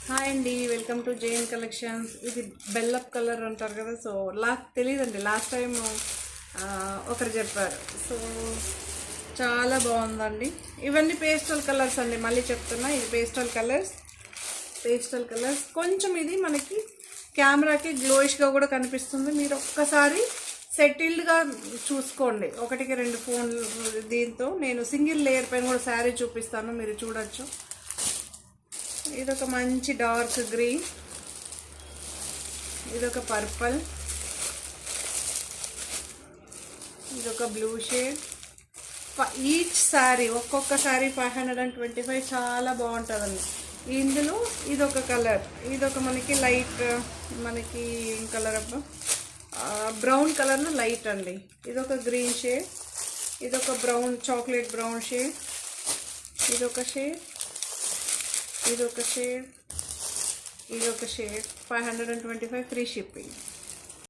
Hi అండి, welcome to Jain collections. ఇది బెల్లప్ colour అంటారు కదా. సో తెలియదండి, లాస్ట్ టైం ఒకరు చెప్పారు. సో చాలా బాగుందండి. ఇవన్నీ పేస్టల్ కలర్స్ అండి, మళ్ళీ చెప్తున్నా. ఇది పేస్టల్ కలర్స్ కొంచెం ఇది మనకి కెమెరాకి గ్లోయిష్గా కూడా కనిపిస్తుంది. మీరు ఒక్కసారి సెటిల్డ్గా చూసుకోండి. ఒకటికి రెండు ఫోన్లు. దీంతో నేను సింగిల్ లేయర్ పైన కూడా శారీ చూపిస్తాను, మీరు చూడొచ్చు. ఇదొక మంచి డార్క్ గ్రీన్, ఇదొక పర్పుల్, ఇదొక బ్లూ షేడ్. ఈచ్ శారీ ఒక్కొక్క శారీ 525. చాలా బాగుంటుందండి. ఇందులో ఇదొక కలర్, ఇదొక మనకి లైట్, మనకి ఏం కలర్ అబ్బా, బ్రౌన్ కలర్లో లైట్ అండి. ఇదొక గ్రీన్ షేడ్, ఇదొక బ్రౌన్, చాక్లెట్ బ్రౌన్ షేడ్, ఇదొక షేడ్, ఇదొక షేడ్, ఇదొక షేడ్. 525 free shipping.